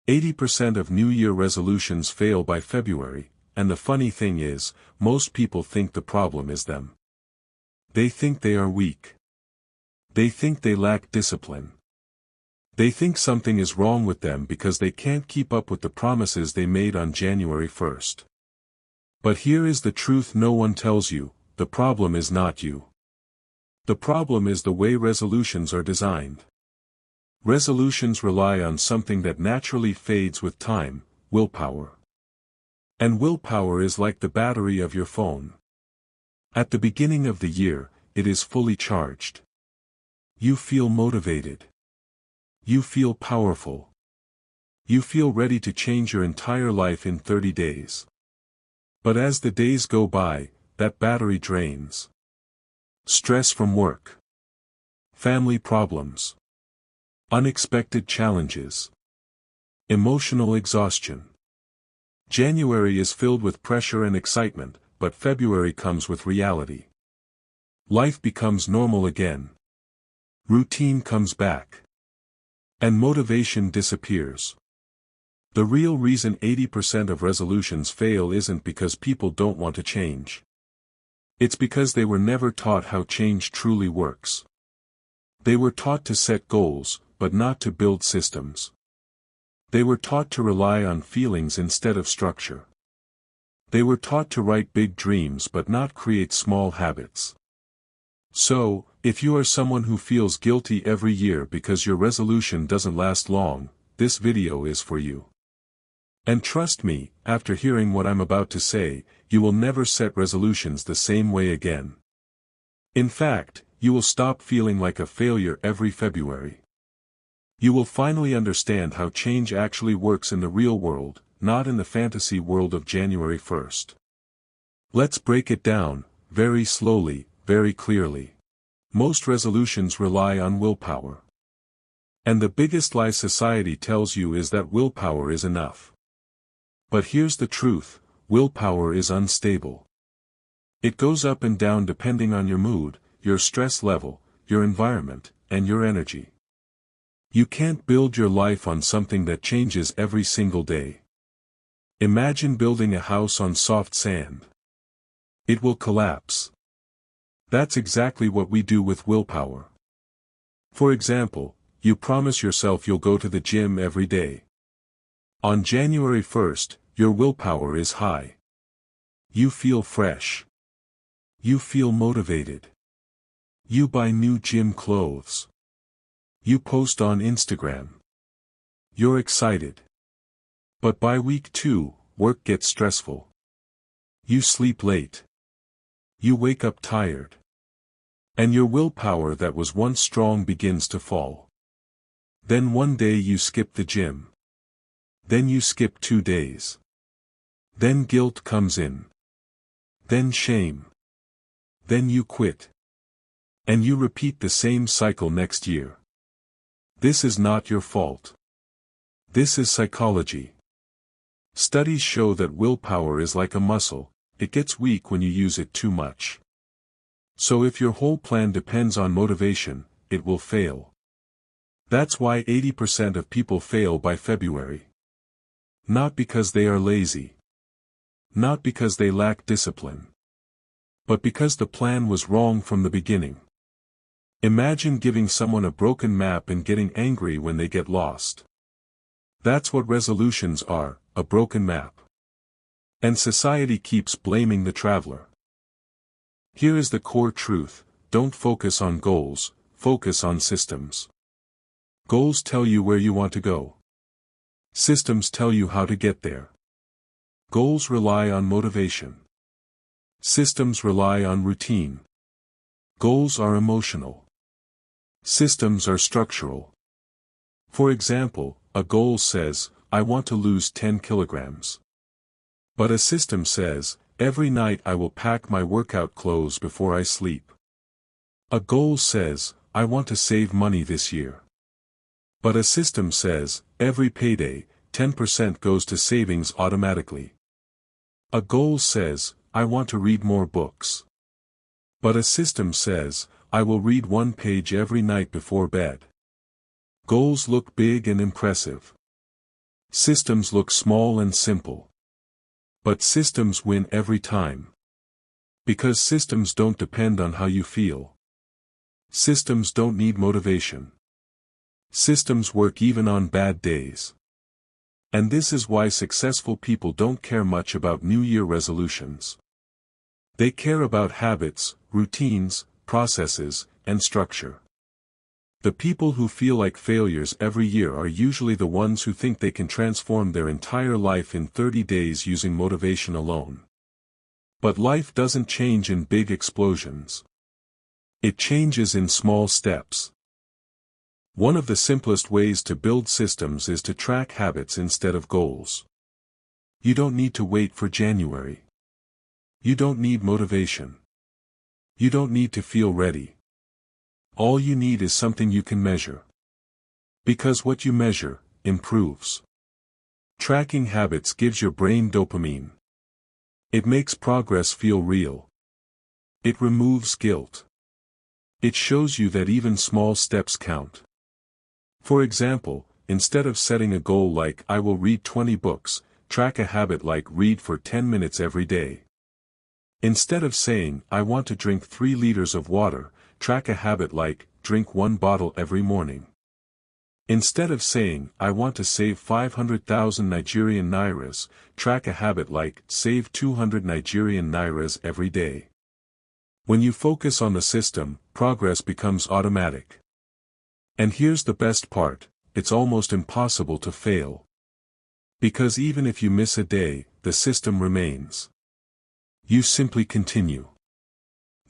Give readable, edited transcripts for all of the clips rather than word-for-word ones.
80% of New Year resolutions fail by February, and the funny thing is, most people think the problem is them. They think they are weak. They think they lack discipline. They think something is wrong with them because they can't keep up with the promises they made on January 1st. But here is the truth no one tells you: the problem is not you. The problem is the way resolutions are designed. Resolutions rely on something that naturally fades with time: willpower. And willpower is like the battery of your phone. At the beginning of the year, it is fully charged. You feel motivated. You feel powerful. You feel ready to change your entire life in 30 days. But as the days go by, that battery drains. Stress from work. Family problems. Unexpected challenges. Emotional exhaustion. January is filled with pressure and excitement, but February comes with reality. Life becomes normal again. Routine comes back. And motivation disappears. The real reason 80% of resolutions fail isn't because people don't want to change. It's because they were never taught how change truly works. They were taught to set goals, but not to build systems. They were taught to rely on feelings instead of structure. They were taught to write big dreams but not create small habits. So, if you are someone who feels guilty every year because your resolution doesn't last long, this video is for you. And trust me, after hearing what I'm about to say, you will never set resolutions the same way again. In fact, you will stop feeling like a failure every February. You will finally understand how change actually works in the real world, not in the fantasy world of January 1st. Let's break it down, very slowly, very clearly. Most resolutions rely on willpower. And the biggest lie society tells you is that willpower is enough. But here's the truth: willpower is unstable. It goes up and down depending on your mood, your stress level, your environment, and your energy. You can't build your life on something that changes every single day. Imagine building a house on soft sand. It will collapse. That's exactly what we do with willpower. For example, you promise yourself you'll go to the gym every day. On January 1st, your willpower is high. You feel fresh. You feel motivated. You buy new gym clothes. You post on Instagram. You're excited. But by week 2, work gets stressful. You sleep late. You wake up tired. And your willpower that was once strong begins to fall. Then one day you skip the gym. Then you skip 2 days. Then guilt comes in. Then shame. Then you quit. And you repeat the same cycle next year. This is not your fault. This is psychology. Studies show that willpower is like a muscle: it gets weak when you use it too much. So if your whole plan depends on motivation, it will fail. That's why 80% of people fail by February. Not because they are lazy. Not because they lack discipline. But because the plan was wrong from the beginning. Imagine giving someone a broken map and getting angry when they get lost. That's what resolutions are: a broken map. And society keeps blaming the traveler. Here is the core truth: don't focus on goals, focus on systems. Goals tell you where you want to go. Systems tell you how to get there. Goals rely on motivation. Systems rely on routine. Goals are emotional. Systems are structural. For example, a goal says, I want to lose 10 kilograms. But a system says, every night I will pack my workout clothes before I sleep. A goal says, I want to save money this year. But a system says, every payday, 10% goes to savings automatically. A goal says, I want to read more books. But a system says, I will read 1 page every night before bed. Goals look big and impressive. Systems look small and simple. But systems win every time. Because systems don't depend on how you feel. Systems don't need motivation. Systems work even on bad days. And this is why successful people don't care much about New Year resolutions. They care about habits, routines, processes, and structure. The people who feel like failures every year are usually the ones who think they can transform their entire life in 30 days using motivation alone. But life doesn't change in big explosions. It changes in small steps. One of the simplest ways to build systems is to track habits instead of goals. You don't need to wait for January. You don't need motivation. You don't need to feel ready. All you need is something you can measure. Because what you measure, improves. Tracking habits gives your brain dopamine. It makes progress feel real. It removes guilt. It shows you that even small steps count. For example, instead of setting a goal like "I will read 20 books," track a habit like "read for 10 minutes every day." Instead of saying "I want to drink 3 liters of water," track a habit like "drink 1 bottle every morning." Instead of saying "I want to save 500,000 Nigerian nairas," track a habit like "save 200 Nigerian nairas every day." When you focus on the system, progress becomes automatic. And here's the best part, it's almost impossible to fail. Because even if you miss a day, the system remains. You simply continue.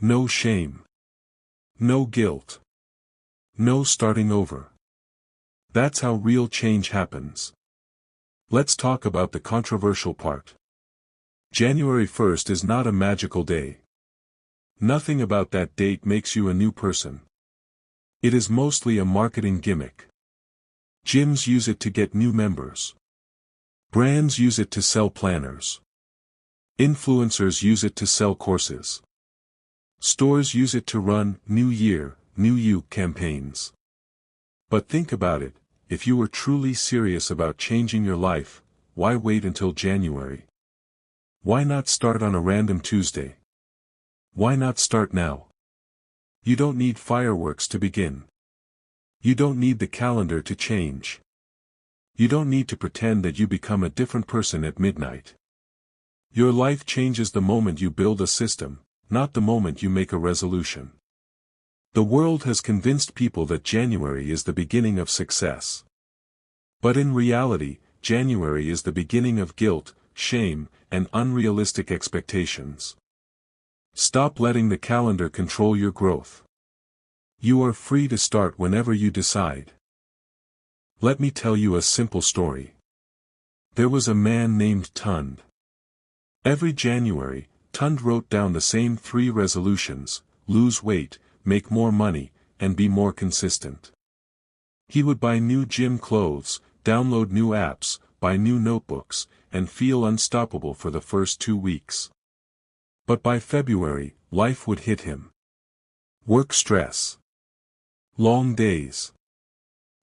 No shame. No guilt. No starting over. That's how real change happens. Let's talk about the controversial part. January 1st is not a magical day. Nothing about that date makes you a new person. It is mostly a marketing gimmick. Gyms use it to get new members. Brands use it to sell planners. Influencers use it to sell courses. Stores use it to run "New Year, New You" campaigns. But think about it, if you were truly serious about changing your life, why wait until January? Why not start on a random Tuesday? Why not start now? You don't need fireworks to begin. You don't need the calendar to change. You don't need to pretend that you become a different person at midnight. Your life changes the moment you build a system, not the moment you make a resolution. The world has convinced people that January is the beginning of success. But in reality, January is the beginning of guilt, shame, and unrealistic expectations. Stop letting the calendar control your growth. You are free to start whenever you decide. Let me tell you a simple story. There was a man named Tund. Every January, Tund wrote down the same 3 resolutions: lose weight, make more money, and be more consistent. He would buy new gym clothes, download new apps, buy new notebooks, and feel unstoppable for the first 2 weeks. But by February, life would hit him. Work stress. Long days.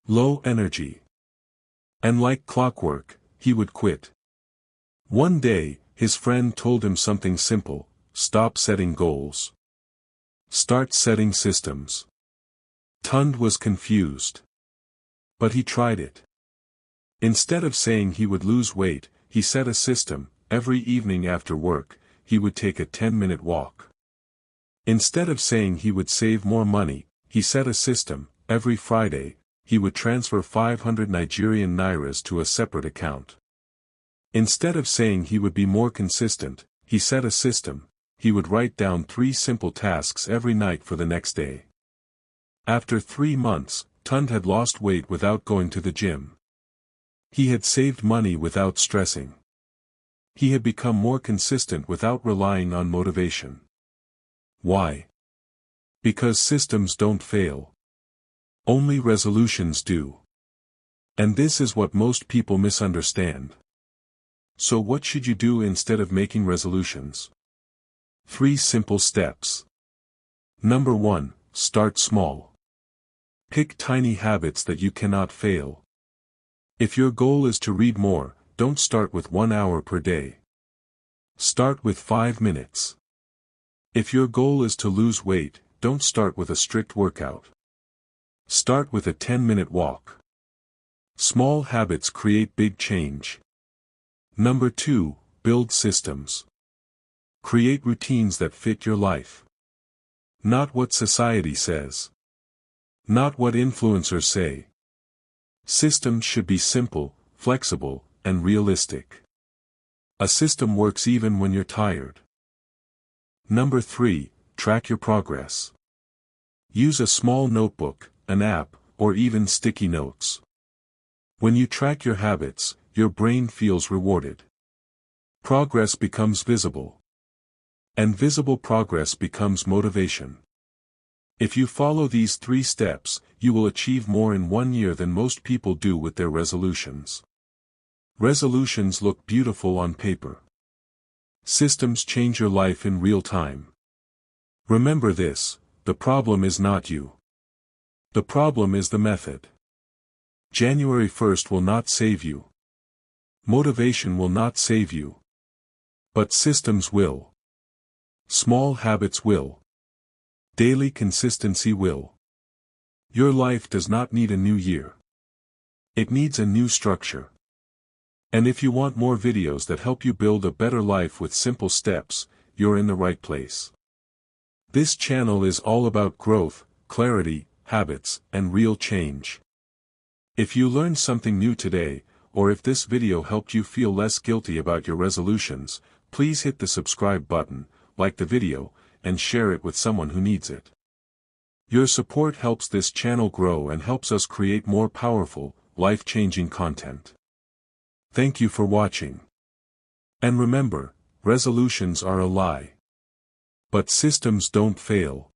Low energy. And like clockwork, he would quit. One day, his friend told him something simple: stop setting goals. Start setting systems. Tund was confused. But he tried it. Instead of saying he would lose weight, he set a system: every evening after work, he would take a 10-minute walk. Instead of saying he would save more money, he set a system: every Friday, he would transfer 500 Nigerian nairas to a separate account. Instead of saying he would be more consistent, he set a system: he would write down 3 simple tasks every night for the next day. After 3 months, Tund had lost weight without going to the gym. He had saved money without stressing. He had become more consistent without relying on motivation. Why? Because systems don't fail. Only resolutions do. And this is what most people misunderstand. So what should you do instead of making resolutions? 3 simple steps. Number 1, start small. Pick tiny habits that you cannot fail. If your goal is to read more, don't start with 1 hour per day. Start with 5 minutes. If your goal is to lose weight, don't start with a strict workout. Start with a 10-minute walk. Small habits create big change. Number 2, build systems. Create routines that fit your life. Not what society says. Not what influencers say. Systems should be simple, flexible, and realistic. A system works even when you're tired. Number 3, track your progress. Use a small notebook, an app, or even sticky notes. When you track your habits, your brain feels rewarded. Progress becomes visible. And visible progress becomes motivation. If you follow these 3 steps, you will achieve more in 1 year than most people do with their resolutions. Resolutions look beautiful on paper. Systems change your life in real time. Remember this, the problem is not you. The problem is the method. January 1st will not save you. Motivation will not save you. But systems will. Small habits will. Daily consistency will. Your life does not need a new year. It needs a new structure. And if you want more videos that help you build a better life with simple steps, you're in the right place. This channel is all about growth, clarity, habits, and real change. If you learned something new today, or if this video helped you feel less guilty about your resolutions, please hit the subscribe button, like the video, and share it with someone who needs it. Your support helps this channel grow and helps us create more powerful, life-changing content. Thank you for watching. And remember, resolutions are a lie. But systems don't fail.